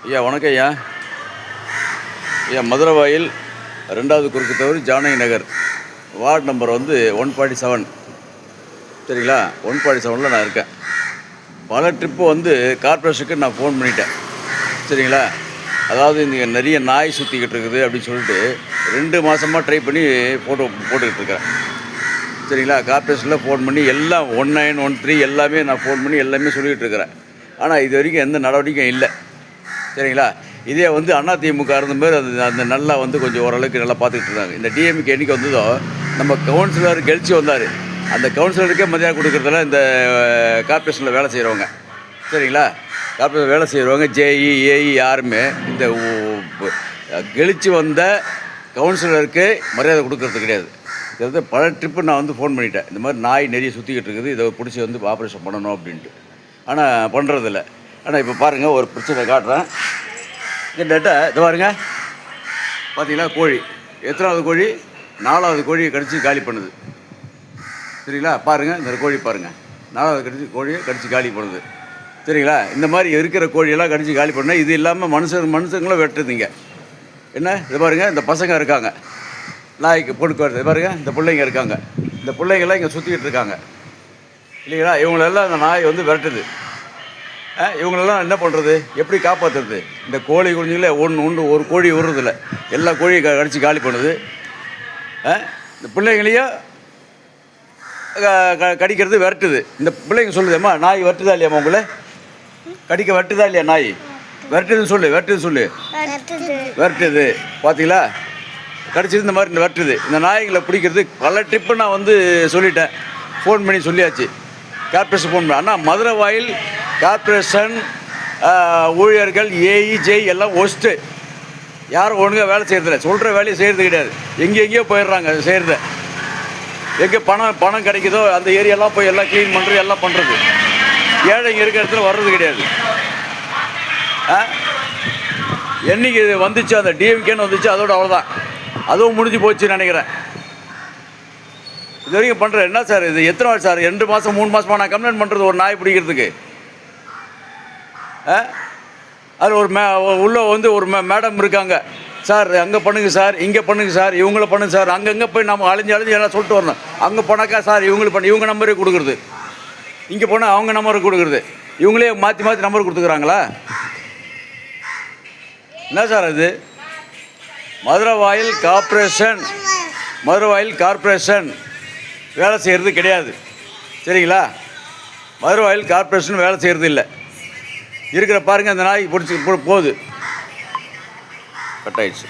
ஐயா வணக்கம் ஐயா. ஐயா மதுரவாயில் 2வது குறுக்கு தவறு ஜானகி நகர் வார்டு நம்பர் வந்து 147. சரிங்களா? 147ல் நான் இருக்கேன். பல ட்ரிப்பு வந்து கார்ப்பரேஷனுக்கு நான் ஃபோன் பண்ணிட்டேன். சரிங்களா? அதாவது இங்கே நிறைய நாய் சுற்றிக்கிட்டு இருக்குது அப்படின்னு சொல்லிட்டு 2 மாதமாக ட்ரை பண்ணி போட்டுக்கிட்டு இருக்கிறேன். சரிங்களா? கார்ப்பரேஷனில் ஃபோன் பண்ணி எல்லாம் 1913 எல்லாமே நான் ஃபோன் பண்ணி எல்லாமே சொல்லிக்கிட்டு இருக்கிறேன். ஆனால் இது வரைக்கும் எந்த நடவடிக்கையும் இல்லை. சரிங்களா? இதே வந்து அதிமுக இருந்த மாதிரி அந்த நல்லா வந்து கொஞ்சம் ஓரளவுக்கு நல்லா பார்த்துக்கிட்டு இருந்தாங்க. இந்த டிஎம்கே என்றைக்கு வந்ததோ நம்ம கவுன்சிலர் கெழிச்சு வந்தார். அந்த கவுன்சிலருக்கே மதியாக கொடுக்குறதுல இந்த கார்ப்பரேஷனில் வேலை செய்கிறவங்க. சரிங்களா? கார்ப்பரேஷன் வேலை செய்கிறவங்க ஜேஇ ஏஇ யாருமே இந்த கெழிச்சு வந்த கவுன்சிலருக்கு மரியாதை கொடுக்கறது கிடையாது. இது பல ட்ரிப்பு நான் வந்து ஃபோன் பண்ணிட்டேன். இந்த மாதிரி நாய் நிறைய சுற்றிக்கிட்டு இருக்குது, இதை பிடிச்சி வந்து ஆப்ரேஷன் பண்ணணும் அப்படின்ட்டு. ஆனால் பண்ணுறதில்ல. ஆனால் இப்போ பாருங்கள், ஒரு பிரச்சனை காட்டுறேன். கிட்டத்தட்ட இது பாருங்க, பார்த்தீங்களா? கோழி எத்தனாவது கோழி? 4வது கோழியை கடித்து காலி பண்ணுது. சரிங்களா? பாருங்கள், இந்த கோழி பாருங்கள், 4வது கோழியை கடித்து காலி பண்ணுது. சரிங்களா? இந்த மாதிரி இருக்கிற கோழியெல்லாம் கடித்து காலி பண்ணால் இது இல்லாமல் மனுஷங்களும் வெட்டுதுங்க. என்ன இது பாருங்கள், இந்த பசங்க இருக்காங்க, நாய்க்கு பொடுக்கு வருது. பாருங்கள், இந்த பிள்ளைங்க இருக்காங்க, இந்த பிள்ளைங்கள்லாம் இங்கே சுற்றிக்கிட்டு இருக்காங்க இல்லைங்களா? இவங்களெல்லாம் இந்த நாய் வந்து விரட்டுது. இவங்களெல்லாம் என்ன பண்ணுறது? எப்படி காப்பாற்றுறது? இந்த கோழி குஞ்சுங்களே ஒரு கோழி விடுறதில்ல, எல்லா கோழியும் கடிச்சு காலி பண்ணுது. இந்த பிள்ளைங்களையும் கடிக்கிறது, விரட்டுது. இந்த பிள்ளைங்க சொல்லுதேம்மா, நாய் வெட்டுதா இல்லையாம்மா? உங்களை கடிக்க வெட்டுதா இல்லையா? நாய் விரட்டுதுன்னு சொல்லு, விரட்டுது. பார்த்தீங்களா? கடிச்சது இந்த மாதிரி இந்த வெட்டுது. இந்த நாய்களை பிடிக்கிறது பல ட்ரிப்பு நான் வந்து சொல்லிட்டேன், ஃபோன் பண்ணி சொல்லியாச்சு. கார்ப்பரேஷன் ஃபோன் பண்ண. ஆனால் மதுரவாயில் கார்ப்பரேஷன் ஊழியர்கள் ஏஇ ஜேஇ எல்லாம் ஒஸ்ட்டு. யாரும் ஒழுங்காக வேலை செய்கிறதில்ல, சொல்கிற வேலையை செய்கிறது கிடையாது. எங்கேயோ போயிடுறாங்க செய்கிறத. எங்கே பணம் கிடைக்குதோ அந்த ஏரியாலாம் போய் எல்லாம் க்ளீன் பண்ணுறது, எல்லாம் பண்ணுறது. ஏழைங்க இருக்கிற இடத்துல வர்றது கிடையாது. என்றைக்கு இது வந்துச்சு, அந்த டிஎம்கேன்னு வந்துச்சு, அதோட அவ்வளோதான், அதுவும் முடிஞ்சு போச்சுன்னு நினைக்கிறேன். இது வரைக்கும் பண்ணுறேன். என்ன சார் இது? எத்தனை நாள் சார்? 2 மாதம் 3 மாதமாக நான் கம்ப்ளைண்ட் பண்ணுறது ஒரு நாய் பிடிக்கிறதுக்கு. அது உள்ளே வந்து ஒரு மேடம் இருக்காங்க. சார் அங்கே பண்ணுங்க சார், இங்கே பண்ணுங்க சார், இவங்கள பண்ணுங்க சார். அங்கங்கே போய் நம்ம அழிஞ்சு எல்லாம் சொல்லிட்டு வரணும். அங்கே போனாக்கா சார் இவங்களுக்கு இவங்க நம்பரே கொடுக்குறது, இங்கே போனால் அவங்க நம்பரை கொடுக்குறது. இவங்களே மாற்றி நம்பர் கொடுத்துக்குறாங்களா? என்ன சார் அது? மதுரவாயில் கார்ப்பரேஷன் வேலை செய்கிறது கிடையாது. சரிங்களா? மதுரவாயில் கார்ப்பரேஷன் வேலை செய்கிறது இல்லை. இருக்கிற பாருங்கள், அந்த நாய் பிடிச்சி போகுது. கட் ஆயிடுச்சு.